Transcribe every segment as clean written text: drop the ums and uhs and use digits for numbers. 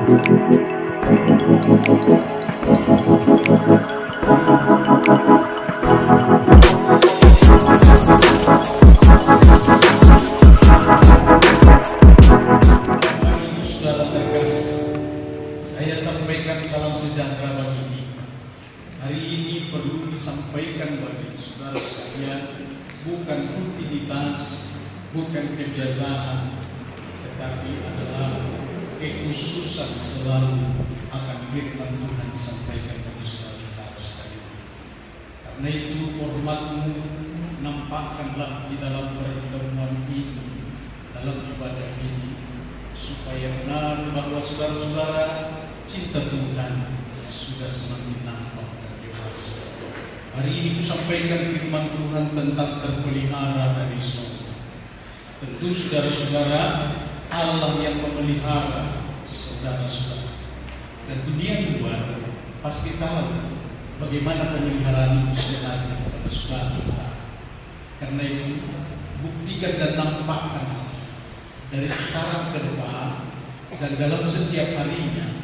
Saudara terkasih, saya sampaikan salam sejahtera bagi kita. Hari ini perlu disampaikan bagi saudara sekalian, bukan rutinitas, bukan kebiasaan, tetapi adalah kekhususan selalu akan firman Tuhan disampaikan bagi saudara-saudara sekalian. Karena itu hormatmu nampakkanlah di dalam pertemuan ini, dalam ibadah ini, supaya benar bahwa saudara-saudara cinta Tuhan sudah semakin nampak dan dewasa. Hari ini kusampaikan firman Tuhan tentang terpelihara dari surga. Tentu saudara-saudara, Allah yang memelihara saudara-saudara. Dan dunia luar pasti tahu bagaimana pemeliharaan itu sebenarnya kepada saudara-saudara. Karena itu buktikan dan nampakkan dari sekarang ke depan dan dalam setiap harinya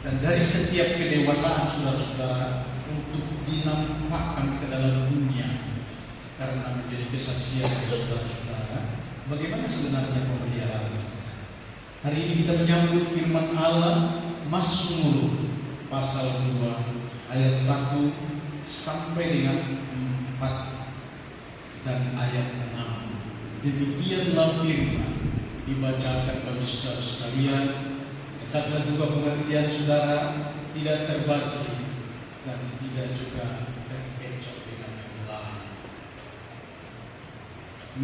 dan dari setiap kedewasaan saudara-saudara untuk dinampakkan ke dalam dunia, karena menjadi kesaksian dari saudara-saudara bagaimana sebenarnya pemeliharaan. Hari ini kita menyambut firman Allah Mazmur pasal 2 ayat 1 sampai dengan 4 dan ayat 6. Demikianlah firman dibacakan bagi saudara sekalian. Dekatlah juga pengertian saudara, tidak terbagi dan tidak juga terkecoh dengan yang lain.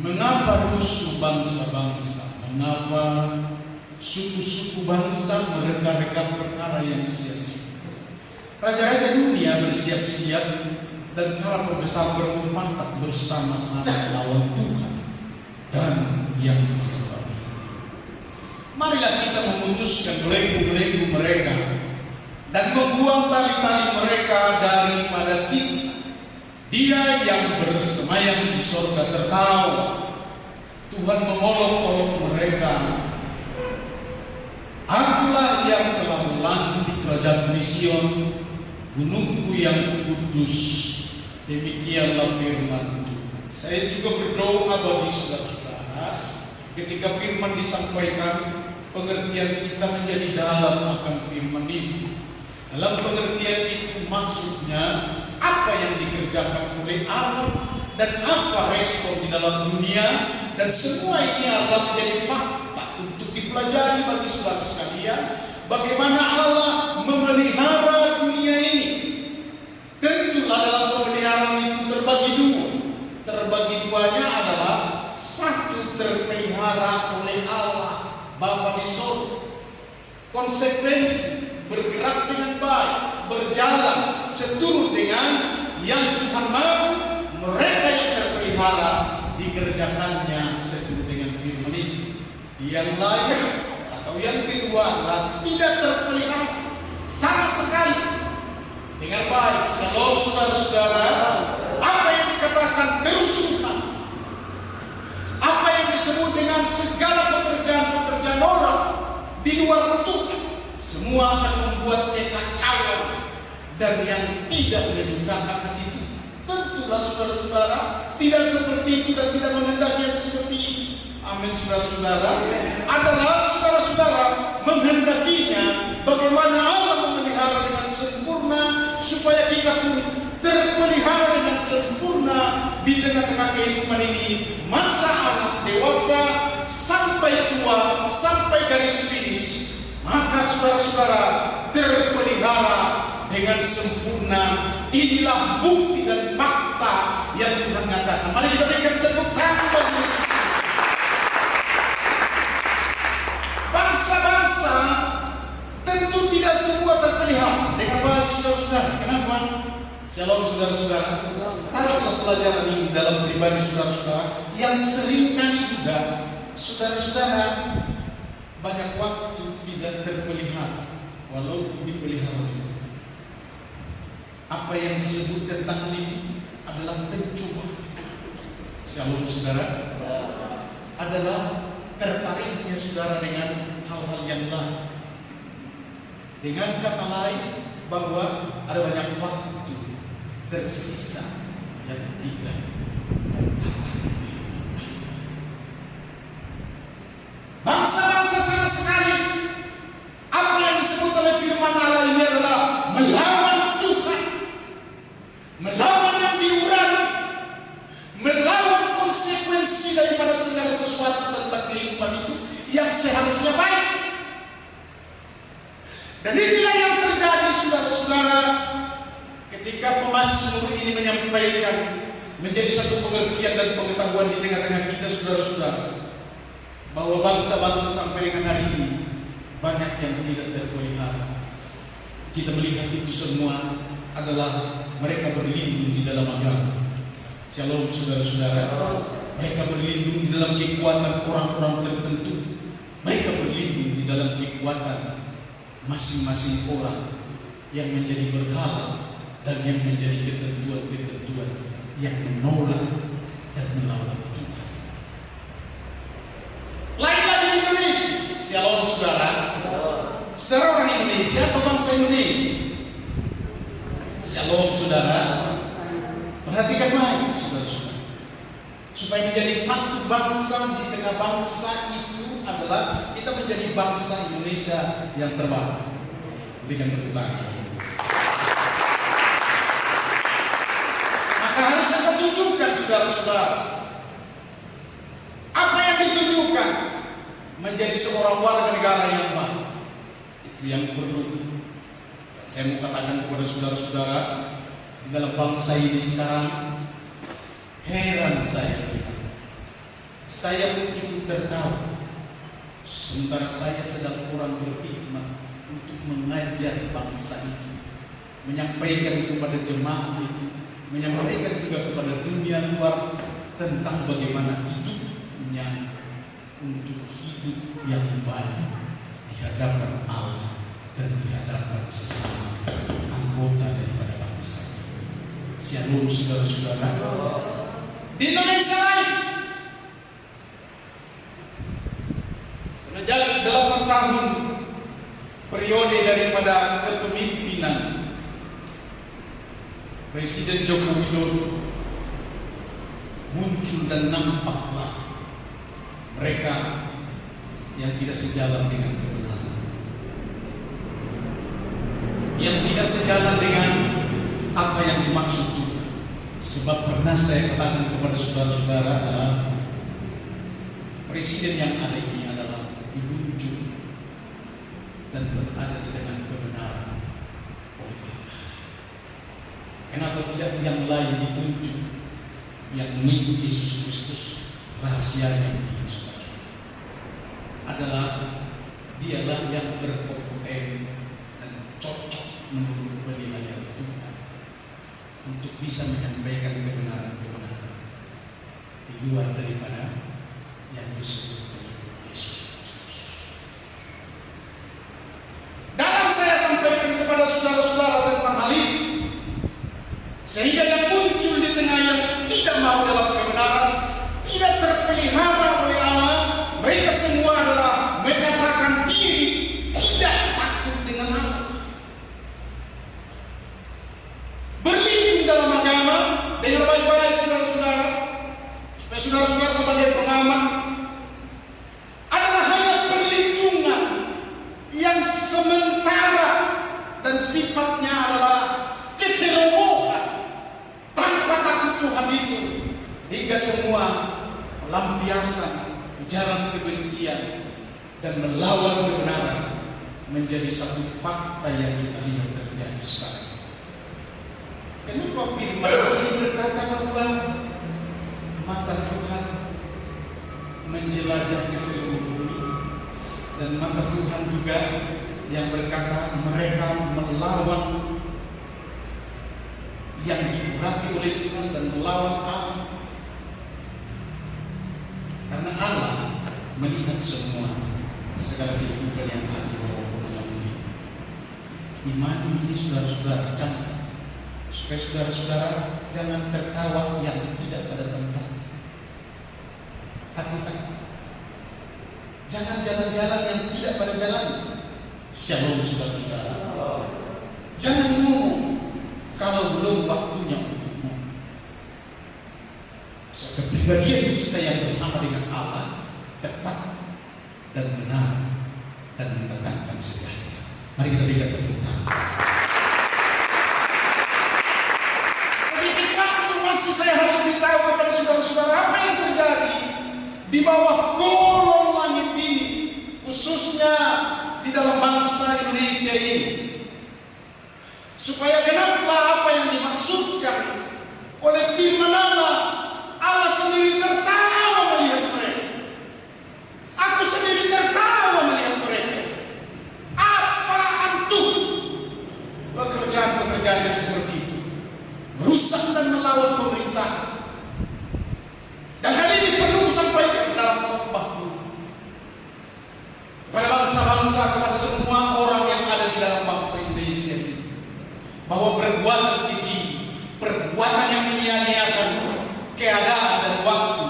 Mengapa rusuh bangsa-bangsa? Mengapa suku-suku bangsa mereka-reka perkara yang sia-sia? Raja-raja dunia bersiap-siap dan para pembesar bermufakat bersama-sama melawan Tuhan dan yang terbaik. Marilah kita memutuskan belenggu-belenggu mereka dan membuang tali-tali mereka daripada kita. Dia yang bersemayam di sorga tertawa. Tuhan mengolok-olok mereka. Akulah yang telah melantik kerajaan Sion, gunungku yang kudus. Demikianlah firman Tuhan. Saya juga berdoa bagi saudara-saudara, ketika firman disampaikan, pengertian kita menjadi dalam akan firman itu. Dalam pengertian itu maksudnya apa yang dikerjakan oleh Allah dan apa respon di dalam dunia, dan semua ini akan menjadi fakta untuk dipelajari bagi saudara sekalian. Bagaimana Allah memelihara dunia ini. Tentulah dalam pemeliharaan itu terbagi dua. Terbagi duanya adalah satu, terpelihara oleh Allah Bapa di surga. Konsekuensi bergerak dengan baik, berjalan seturut dengan yang Tuhan mau. Mereka yang terpelihara dikerjakannya seturut dengan firman itu. Yang lain atau yang kedua adalah tidak terpelihara sama sekali dengan baik. Shalom saudara-saudara, apa yang dikatakan kerusuhan, apa yang disebut dengan segala pekerjaan-pekerjaan orang di luar Tuhan, semua akan membuat kekacauan dan yang tidak menyukakan hati Tuhan. Tentulah saudara-saudara tidak seperti itu dan tidak menghendaki yang seperti itu. Amin saudara-saudara. Adalah saudara-saudara menghendakinya bagaimana Allah memelihara dengan sempurna supaya kita pun terpelihara dengan sempurna di tengah-tengah kehidupan ini, masa anak dewasa sampai tua, sampai garis finish. Maka saudara-saudara terpelihara dengan sempurna. Inilah bukti dan fakta yang Tuhan katakan. Mari kita berikan tepuk tangan bagi Yesus. Bangsa-bangsa tentu tidak semua terpelihara dengan baik saudara-saudara. Kenapa? Shalom saudara-saudara. Taruhlah pelajaran ini dalam pribadi saudara-saudara yang seringkali juga saudara-saudara banyak waktu tidak terpelihara walaupun dipelihara itu. Apa yang disebut tentang ini adalah pencobaan. Shalom saudara. Adalah tertariknya saudara dengan hal-hal yang lain. Dengan kata lain, bahwa ada banyak waktu tersisa yang tidak mentaati firman. Bangsa-bangsa sama sekali, apa yang disebut oleh firman Allah ini adalah melawan Tuhan, melawan yang diurapi, melawan konsekuensi daripada segala sesuatu tentang kehidupan itu yang seharusnya baik. Dan inilah yang terjadi, saudara-saudara, ketika pemazmur ini menyampaikan menjadi satu pengertian dan pengetahuan di tengah-tengah kita, saudara-saudara, bahwa bangsa-bangsa sampai dengan hari ini banyak yang tidak terpelihara. Kita melihat itu semua adalah mereka berlindung di dalam agama. Shalom, saudara-saudara. Mereka berlindung di dalam kekuatan orang-orang tertentu. Mereka berlindung di dalam kekuatan masing-masing orang yang menjadi berhala dan yang menjadi ketentuan-ketentuan yang menolak dan melawan Tuhan. Lain lagi Indonesia. Shalom, saudara. Saudara orang Indonesia atau bangsa Indonesia? Shalom, saudara. Perhatikan baik, saudara-saudara, supaya menjadi satu bangsa di tengah bangsa itu adalah kita menjadi bangsa Indonesia yang terbaik. Berikan tepuk tangan. Maka harus kita tunjukkan, saudara-saudara, apa yang ditunjukkan menjadi seorang warga negara yang baik. Itu yang perlu saya mau katakan kepada saudara-saudara di dalam bangsa ini sekarang. Heran saya melihat, saya pun ikut tertawa sementara saya sedang kurang berhikmat untuk mengajar bangsa itu, menyampaikan kepada jemaat itu, menyampaikan juga kepada dunia luar tentang bagaimana hidupnya untuk hidup yang baik di hadapan Allah dan di hadapan sesama anggota daripada bangsa ini. Shalom, saudara-saudara. Di Indonesia lain, sejak 8 tahun periode daripada kepemimpinan Presiden Joko Widodo, muncul dan nampaklah mereka yang tidak sejalan dengan kebenaran, yang tidak sejalan dengan apa yang dimaksud Tuhan. Sebab pernah saya katakan kepada saudara-saudara adalah presiden yang ada ini adalah diunjuk dan berada di tengah kebenaran oleh Allah. Kenapa tidak yang lain ditunjuk, yakni Yesus Kristus, rahasianya ini, saudara-saudara, adalah dialah yang berkompeten dan cocok menurut penilaian Tuhan untuk bisa menyampaikan kebenaran-kebenaran di luar daripada yang disebut oleh Yesus Kristus. Dalam saya sampaikan kepada saudara-saudara tentang hal ini, sehingga yang muncul di tengah yang tidak mau dalam kebenaran, tidak terpelihara oleh Allah, mereka semua adalah menyatakan diri tidak takut dengan Allah, berlindung dalam agama. Dengan baik-baik, saudara-saudara, supaya saudara-saudara sebagai pengamat, adalah hanya perlindungan yang sementara dan sifatnya adalah kecerobohan tanpa takut Tuhan itu, hingga semua melampiaskan ujaran kebencian dan melawan kebenaran menjadi satu fakta yang kita lihat terjadi sekarang. Kenapa firman ini berkata bahwa mata Tuhan menjelajah ke seluruh bumi, dan mata Tuhan juga yang berkata mereka melawan yang diurapi oleh Tuhan dan melawan Allah. Karena Allah melihat semua segala kehidupan yang ada di bawah Tuhan ini. Iman ini, saudara-saudara, catat supaya saudara-saudara jangan tertawa yang tidak pada tempat. Hati-hati, jangan jalan-jalan yang tidak pada jalan. Shalom saudara-saudara. Jangan ngomong kalau belum waktunya untuk ngomong. Kepribadian kita yang bersama dengan Allah tepat dan benar dan mendatangkan sejahtera. Mari kita berikan tepuk tangan. Sedikit waktu masih saya harus beritahu kepada saudara-saudara apa yang terjadi di bawah kolong langit ini, khususnya di dalam bangsa Indonesia ini, supaya genaplah apa yang dimaksudkan oleh firman Allah. Allah sendiri tertawa melihat mereka. Aku sendiri tertawa melihat mereka. Apa antum pekerjaan-pekerjaan yang seperti itu, merusak dan melawan pemerintah? Dan hal ini perlu disampaikan dalam khotbah kepada bangsa-bangsa, kepada semua orang yang ada di dalam bangsa Indonesia ini, bahwa perbuatan keji, perbuatan yang menyia-nyiakan keadaan dan waktu,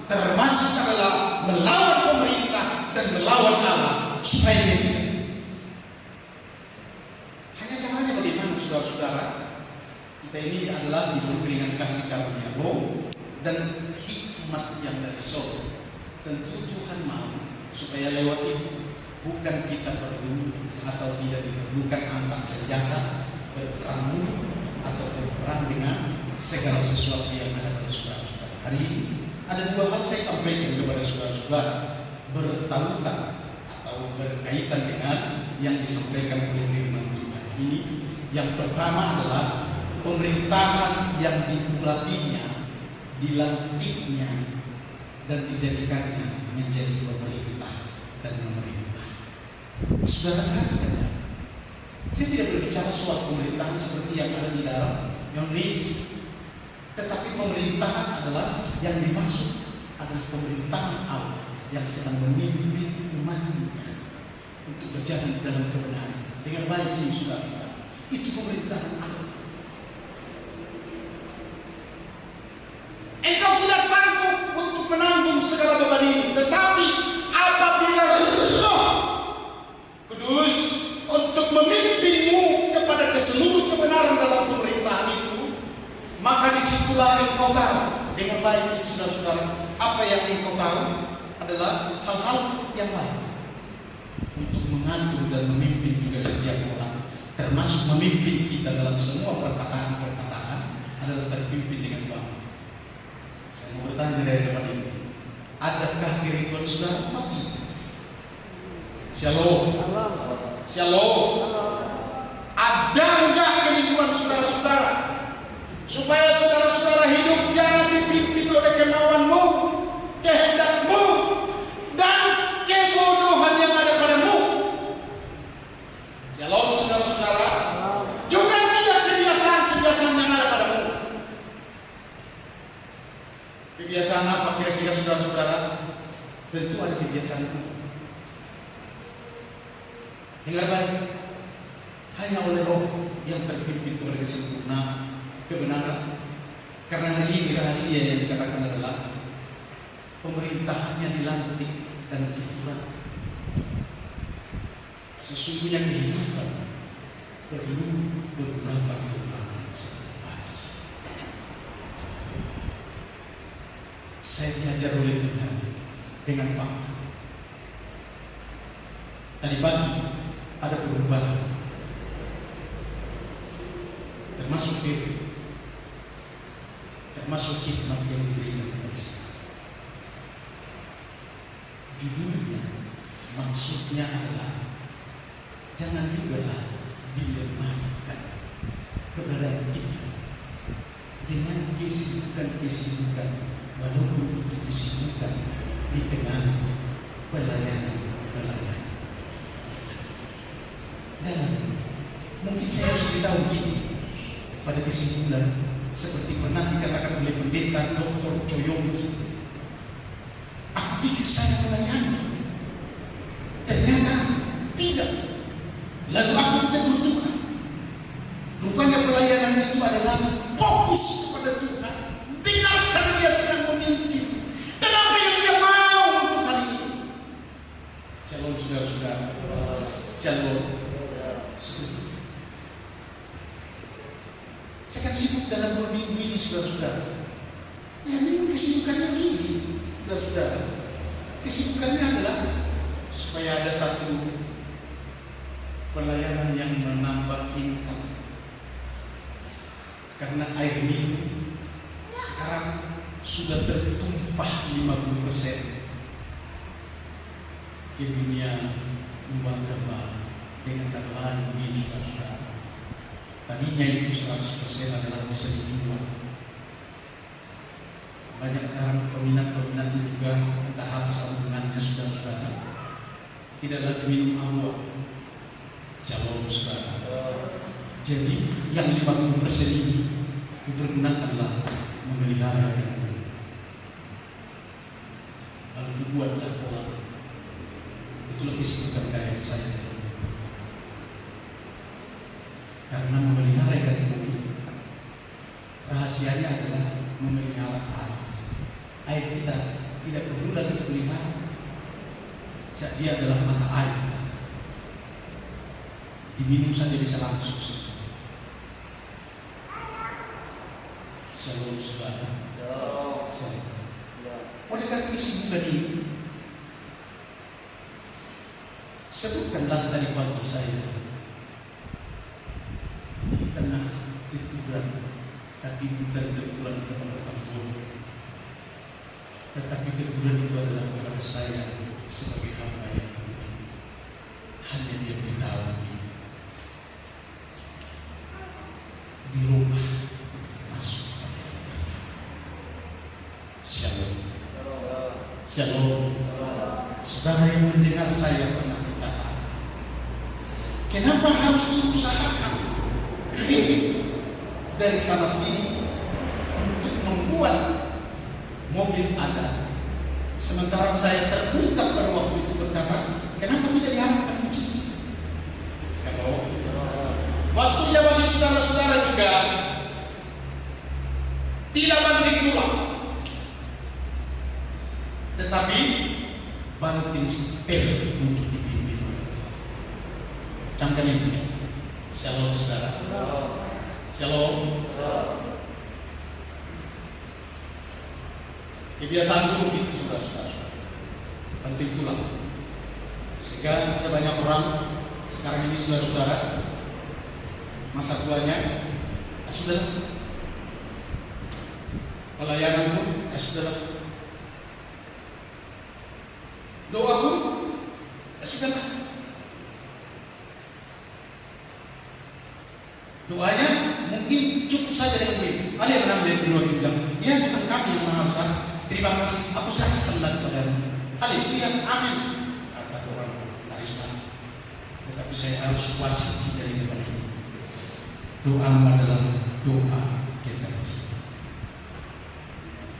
termasuk adalah melawan pemerintah dan melawan Allah, supaya dia tidak. Hanya caranya bagaimana saudara-saudara? Kita ini adalah diberi dengan kasih karunia Roh dan hikmat yang dari surga. Tentu Tuhan mau supaya lewat itu bukan kita perlu atau tidak diperlukan angkat senjata, berperang atau berperang dengan segala sesuatu yang ada pada saudara-saudara. Hari ini ada dua hal saya sampaikan kepada saudara-saudara bertautan atau berkaitan dengan yang disampaikan oleh firman Tuhan ini. Yang pertama adalah pemerintahan yang diurapinya, dilantiknya, dan dijadikannya menjadi pemerintah dan pemerintah. Saudara perhatikan, saya tidak berbicara soal pemerintahan seperti yang ada di dalam Indonesia, tetapi pemerintahan adalah yang dimaksud adalah pemerintahan Allah yang sedang memimpin umatnya untuk berjalan dalam kebenaran dengan baik. Ini sudah kita, itu pemerintahan Allah. Engkau tidak sanggup untuk menanggung segala beban ini, tetapi apabila Roh Kudus untuk memimpinmu kepada keseluruh kebenaran dalam pemerintahan itu, maka disitulah engkau tahu dengan baik. Ini saudara-saudara, apa yang engkau tahu adalah hal-hal yang baik untuk mengatur dan memimpin juga setiap orang, termasuk memimpin kita dalam semua perkataan-perkataan adalah terpimpin dengan baik. Saya mau bertanya dari depan ini, adakah kerinduan saudara mati? Shalom. Shalom. Ada enggak kerinduan saudara-saudara supaya saudara-saudara hidup jangan dipimpin oleh kemauanmu, kehendakmu, dan kebodohan yang ada padamu? Shalom saudara-saudara. Juga tidak kebiasaan-kebiasaan yang ada padamu. Kebiasaan apa kira-kira saudara-saudara? Tentu ada kebiasaan itu. Dengar baik, hanya oleh Roh yang terpimpin kepada kesempurnaan kebenaran. Karena hari ini rahasia yang dikatakan adalah pemerintahannya dilantik dan dibuat. Sesungguhnya kehidupan perlu beberapa kekurangan lagi. Saya diajar oleh Tuhan dengan fakta. Tadi pagi ada perubahan, termasuk firman, termasuk hikmat yang diberikan kepada saya. Judulnya, maksudnya adalah jangan jugalah dilemahkan keberadaan kita dengan kesibukan-kesibukan, walaupun itu kesibukan di tengah pelayanan. Dan mungkin saya harus beritahu begini pada kesimpulan, seperti pernah dikatakan oleh pendeta Dr. Choyongki, aku pikir saya melayani, ternyata tidak. Lalu aku ditegur Tuhan. Rupanya pelayanan itu adalah fokus kepada Tuhan. Dengarkan dia sedang memimpin. Kenapa yang dia mau untuk hari ini? Shalom saudara-saudara. Shalom. saudara-saudara. Ya memang kesibukannya ini, saudara-saudara. Kesibukannya adalah supaya ada satu pelayanan yang menambah income. Karena air minum sekarang sudah tertumpah 50% ke dunia luar kembali dengan tambahan ini, saudara-saudara. Tadinya itu 100% adalah bisa dijual. Banyak sekarang peminat-peminatnya juga entah apa sambungannya, saudara-saudara. Tidak lagi minum awal. Shalom, saudara. Jadi yang 50% ini dipergunakanlah memelihara ikan. Lalu dibuatlah kolam. Itulah disebutkan kayak saya. Karena memelihara ikan putih, rahasianya adalah memelihara air. Air kita tidak perlu lagi dipelihara. Dia adalah mata air. Diminum saja bisa langsung. Shalom, saudara. Oleh karena kesibukan ini, sebutkanlah tadi pagi saya di tengah teguran, tapi bukan teguran kepada Allah, tetapi teguran itu adalah kepada saya sebagai hamba yang beriman. Hanya dia beritahu di rumah masuk pada yang. Shalom. Shalom. Saudara yang mendengar saya pernah berkata, kenapa harus diusahakan kredit dari sana sini untuk membuat mobil ada, sementara saya terbuka pada waktu itu berkata, kenapa tidak diharapkan musik? Waktunya bagi saudara-saudara juga tidak banting tulang, tetapi banting setir untuk dipimpin oleh Allah. Camkan ini. Shalom, saudara. Shalom. Kebiasaan dulu itu, saudara-saudara, banting tulang. Sehingga ada banyak orang sekarang ini, saudara-saudara, masa tuanya, sudahlah, pelayanan pun, sudahlah, doa pun, sudahlah. Doanya mungkin cukup saja dengan begini. Kalian mengambil dua jenjang. Ya Tuhan kami yang Maha Besar, terima kasih. Aku serahkanlah kepadamu. Haleluya, amin. Kata orang karisma. Tetapi saya harus wasiti dari depan ini. Doa adalah doa kita.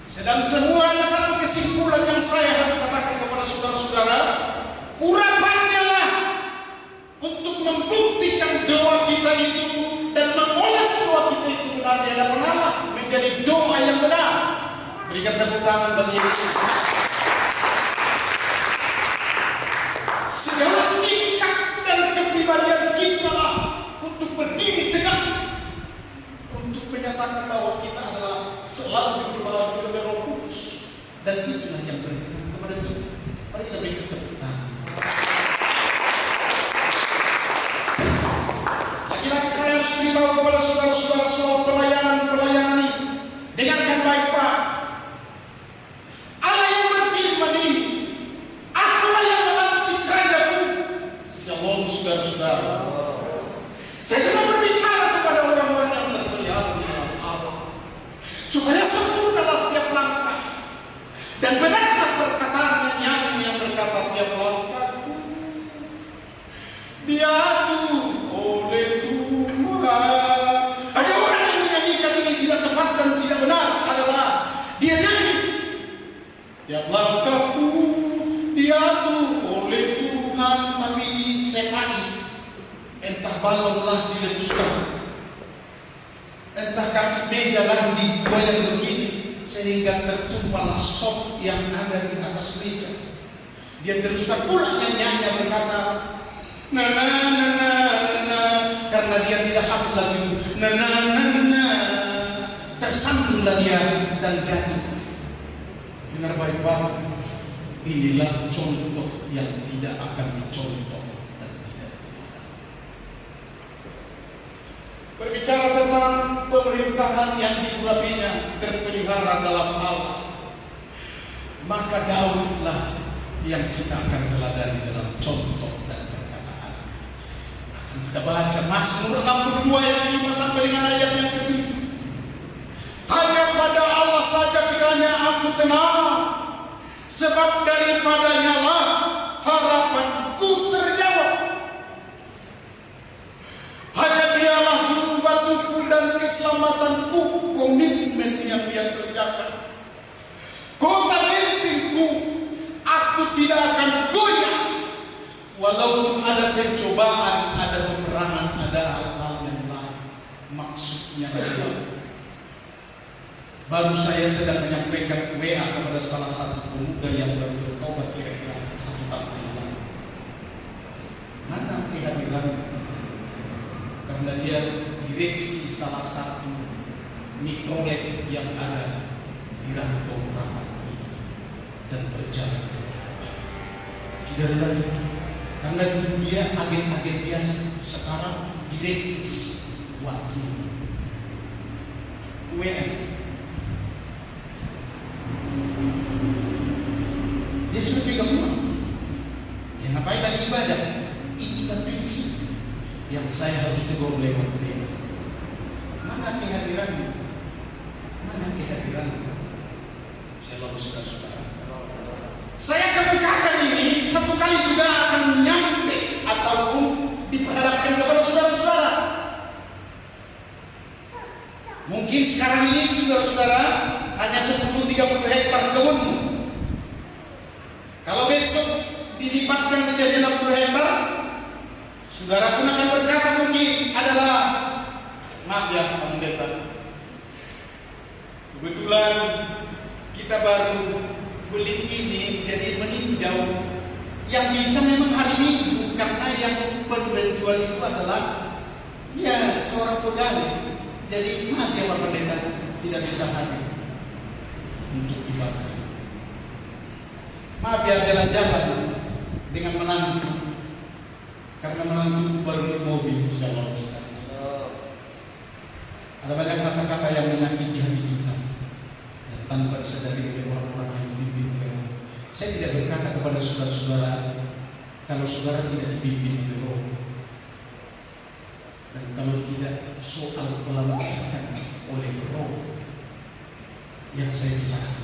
Sedang semuanya satu kesimpulan yang saya harus katakan kepada saudara-saudara, urapannya lah untuk membuktikan doa kita itu dan mengolah doa kita itu benar di hadapan Allah menjadi doa yang benar. Berikan tepuk tangan bagi Yesus. Segala sikap dan kepribadian kita lah untuk berdiri tegak, untuk menyatakan bahwa kita adalah selalu diperbaharui oleh Roh Kudus, dan itulah yang berkenan kepada kita. Mari kita berikan tepuk tangan. Lagi-lagi saya harus beritahu kepada saudara-saudara soal pelayanan ini. Dengarkan baik, Pak. Allah yang berfirman ini, akulah yang melantik rajaku. Shalom, saudara-saudara. Saya sedang berbicara kepada orang-orang yang terpelihara di dalam Allah, supaya sempurnalah setiap langkah dan benarlah perkataan nyanyi yang berkata tiap langkahku diatur oleh Tuhan. Ada orang yang menyanyikan ini tidak tepat dan tidak benar adalah dia nyanyi tiap langkahku diatur oleh Tuhan, tapi disepani. Entah balonlah diletuskan, entah kaki meja lah digoyang begini sehingga tertumpahlah sop yang ada di atas meja. Dia teruskan pula nyanyiannya berkata, na na na na na, karena dia tidak hafal lagi itu, na na na na, tersambung tersandunglah dia dan jatuh. Dengar baik-baik, inilah contoh yang tidak akan dicontoh dan tidak ditiadakan. Berbicara tentang pemerintahan yang diurapinya terpelihara dalam Allah, maka Daudlah yang kita akan teladani dalam contoh dan perkataan. Kita baca Mazmur 62 ayat 5 sampai dengan ayat yang ke-7. Hanya pada Allah saja kiranya aku tenang, sebab daripadanya lah harapanku terjawab. Hanya dialah juru batuku dan keselamatanku, komitmen yang dia kerjakan. Kota bentengku, aku tidak akan goyah. Walaupun ada pencobaan, ada peperangan, ada hal-hal yang lain. Maksudnya adalah, baru saya sedang menyampaikan WA kepada salah satu pemuda yang baru bertobat kira-kira 1 tahun yang lalu. Mana kehadiran? Karena dia direksi salah satu mikrolet yang ada di Rantau Rapat ini dan berjalan dengan baik. Tidak ada lagi. Karena dulu dia agen-agen biasa, sekarang direksi wakil UN. Dia sudah pegang uang. Ya ngapain lagi ibadah? Itulah prinsip yang saya harus tegur lewat dia. Mana kehadirannya? Mana kehadirannya? Saya luruskan saudara. Saya kemukakan ini satu kali juga akan nyampe ataupun diperhadapkan kepada saudara-saudara. Mungkin sekarang ini saudara-saudara hanya 10-30 hektar kebunmu. Kalau besok dilipatkan menjadi 60 hektar, saudara pun akan berkata mungkin adalah, maaf ya Pak Pendeta, kebetulan kita baru beli ini jadi meninjau. Yang bisa memang hari Minggu karena yang penjual itu adalah ya seorang pegawai. Jadi maaf ya Pak Pendeta, tidak bisa hadir untuk ibadah. Maaf ya jalan-jalan dengan menantu, karena menantu baru di mobil insya Allah Ustaz. Ada banyak kata-kata yang menyakiti hati kita dan tanpa disadari oleh orang-orang yang dipimpin oleh Roh. Saya tidak berkata kepada saudara-saudara kalau saudara tidak dipimpin oleh Roh, dan kalau tidak soal pelantikan oleh Roh yang saya bicara.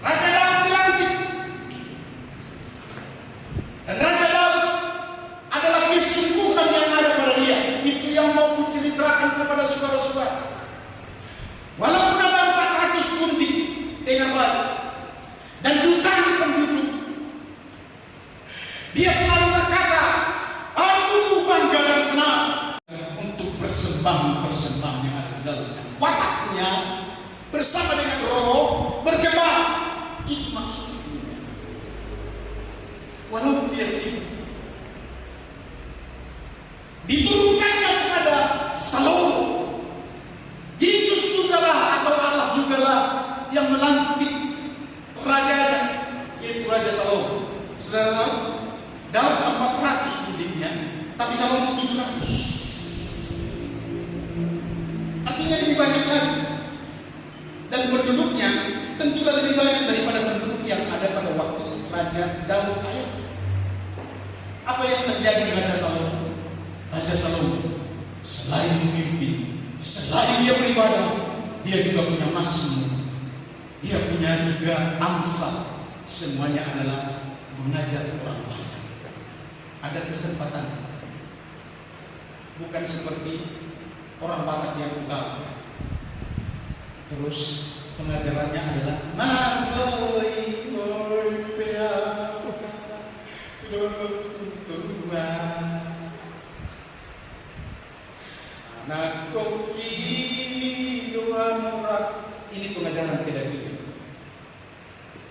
Raja Daud dilantik, dan Raja Daud adalah kesungguhan yang ada pada dia. Itu yang mau kuceritakan kepada saudara-saudara. Walaupun ada 400 kunti dengan baik dan jutaan penduduk, dia selalu berkata, aku bangga dan senang untuk persembahan-persembahan yang ada di dalam wataknya bersama dengan Roh berkembang. Itu maksudnya. Walaupun dia sibuk, diturunkannya kepada Salomo. Yesus jugalah atau Allah jugalah yang melantik rajanya, yaitu Raja Salomo. Saudara tahu, Daud 400 kudiknya, tapi Salomo 700. Artinya lebih banyak lagi. Dan penduduknya tentulah lebih banyak daripada penduduk yang ada pada waktu Raja Daud. Apa yang terjadi Raja Salomo? Raja Salomo selain memimpin, selain dia beribadah, dia juga punya mazmur, dia punya juga amsal. Semuanya adalah mengajar orang banyak. Ada kesempatan, bukan seperti orang Batak yang bukan. Terus pengajarannya adalah Magoy Moy Pea Dua Anak koki doa murah. Ini pengajaran pedagogik.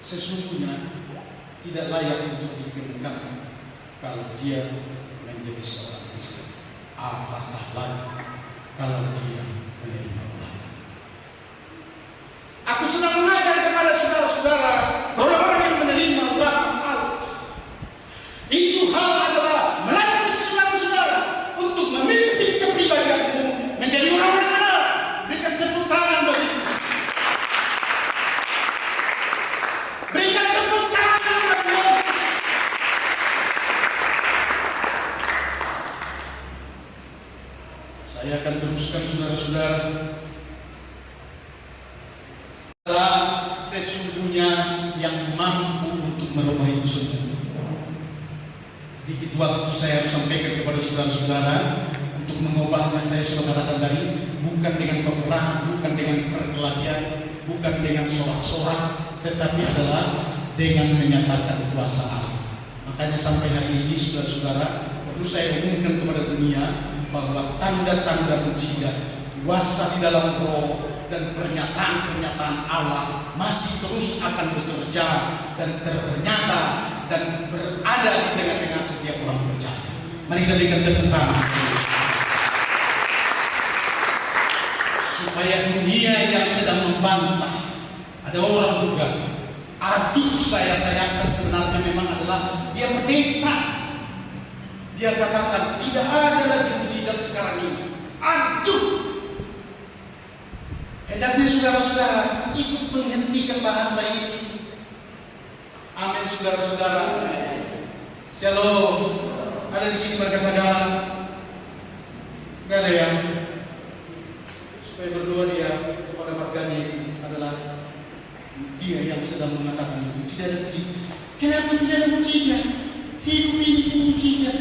Sesungguhnya tidak layak untuk dikemukakan kalau dia menjadi seorang Kristen. Apatah lagi kalau dia menerima urapan. Aku sedang mengajar kepada saudara-saudara bahwa orang yang menerima urapan Allah itu hal adalah melantik saudara-saudara untuk memimpin kepribadianmu menjadi orang-orang benar. Berikan tepuk tangan bagi kita. Berikan tepuk tangan bagi Yesus. Saya akan teruskan saudara-saudara. Sesungguhnya yang mampu untuk merubah itu semua. Sedikit waktu saya harus sampaikan kepada saudara-saudara untuk mengubahnya. Saya sudah katakan tadi, bukan dengan peperangan, bukan dengan perkelahian, bukan dengan sorak-sorak, tetapi adalah dengan menyatakan kuasa Allah. Makanya sampai hari ini saudara-saudara, perlu saya umumkan kepada dunia bahwa tanda-tanda mukjizat, kuasa di dalam roh, dan pernyataan-pernyataan Allah masih terus akan bekerja dan ternyata dan berada di tengah-tengah setiap orang percaya. Mari kita berikan tepuk tangan supaya dunia yang sedang membantah, ada orang juga, aduh saya sayangkan sebenarnya memang adalah dia pendeta. Dia katakan tidak ada lagi mukjizat sekarang ini. Aduh, hendaknya saudara-saudara ikut menghentikan bahasa ini. Amin saudara-saudara. Shalom. Ada di sini mereka sadar? Gak ada ya? Supaya berdoa dia kepada marganya adalah dia yang sedang mengatakan itu. Tidak ada mujizat. Kenapa tidak ada mujizat? Hidup ini mujizat.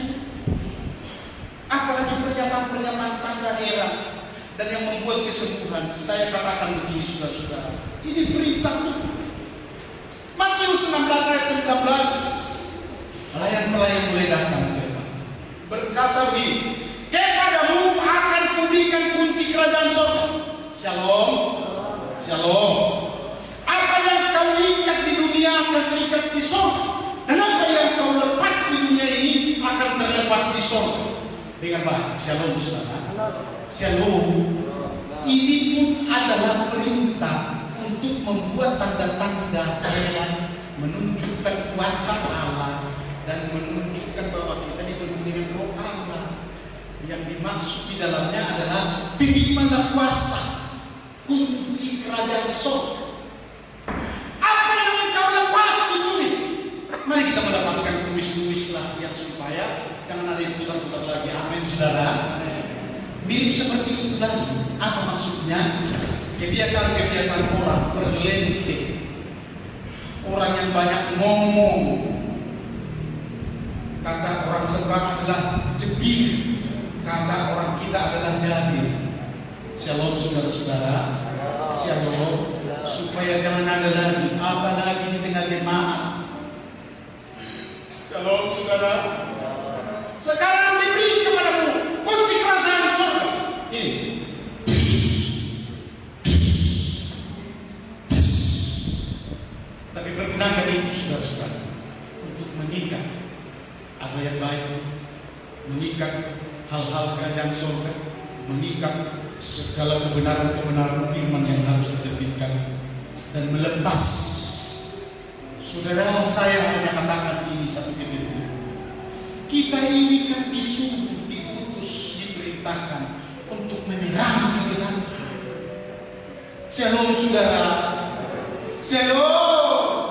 Apalagi pernyataan-pernyataan tanda era dan yang membuat kesembuhan. Saya katakan begini saudara-saudara, ini berita itu. Matius 16 ayat 19, pelayan-pelayan mulai datang berkata begini, kepadamu akan kuberikan kunci kerajaan surga. Shalom, shalom. Apa yang kau ikat di dunia akan terikat di surga, dan apa yang kau lepas di dunia ini akan terlepas di surga. Dengan baik, shalom saudara. Shalom. Ini pun adalah perintah untuk membuat tanda-tanda yang menunjukkan kuasa Allah dan menunjukkan bahwa kita dipenuhi dengan roh Allah. Yang dimaksud di dalamnya adalah terimalah kuasa, kunci kerajaan surga. Apa yang kau lepas di bumi, mari kita melepaskan tumis-tumislah yang supaya jangan ada yang putar-putar lagi. Amin saudara. Mirip seperti itu tadi. Apa maksudnya? Kebiasaan-kebiasaan orang berlentik, orang yang banyak ngomong. Kata orang seberang adalah jebir, kata orang kita adalah jabir. Shalom saudara-saudara. Shalom. Supaya jangan ada lagi, apalagi di tengah jemaat. Shalom saudara. Sekarang diberi kepadamu kunci kerajaan surga. Ini. Tapi bergunakan itu saudara-saudara untuk mengikat apa yang baik, mengikat hal-hal kerajaan surga, mengikat segala kebenaran-kebenaran firman yang harus diterbitkan dan melepas. Saudara, saya hanya katakan ini satu titik. Kita ini kan disuruh, diutus, diperintahkan untuk menyerang kegelapan. Shalom saudara. Shalom.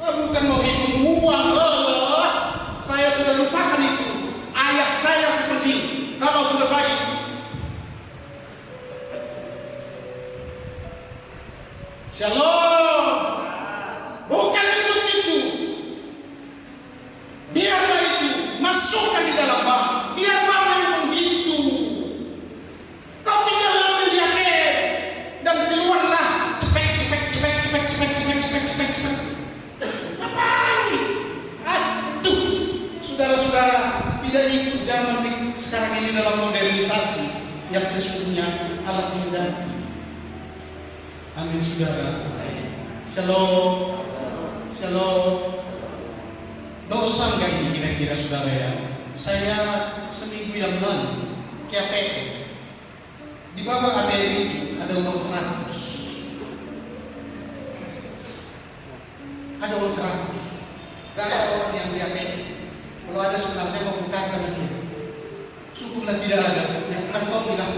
Bukan mau hitung uang. Saya sudah lupakan itu. Ayah saya seperti ini. Kalau sudah pagi, shalom. Bukan untuk itu. Biarlah itu masukkan di dalam bank. Biar bank yang menghitu. Kau tinggal ambil yakin dan keluarlah. Cepet. Ngapain? Aduh, saudara-saudara, tidak ikut zaman sekarang ini dalam modernisasi yang sesungguhnya Allah kehendaki. Amin saudara. Shalom. Shalom. Dosa nggak ini kira-kira saudara ya? Saya seminggu yang lalu ke ATM. Di bawah ATM itu ada uang 100. Ada uang 100. Gak ada orang yang di ATM. Kalau ada sebenarnya mau buka sama dia. Syukurlah tidak ada. Yang kantong bilang.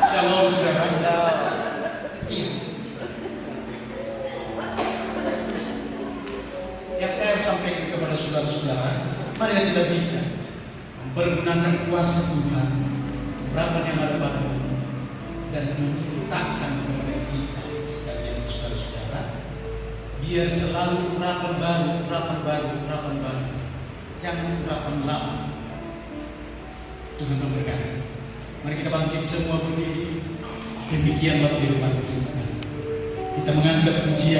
Shalom saudara. Iya. Yang saya harus sampaikan kepada saudara-saudara, mari kita bicara mempergunakan kuasa Tuhan, berapa yang ada pada kita, dan menyertakan kepada kita sekalian saudara-saudara, biar selalu urapan baru, jangan urapan lama. Tuhan memberkati. Mari kita bangkit semua berdiri. Demikianlah firman Tuhan. Kita mengangkat pujian.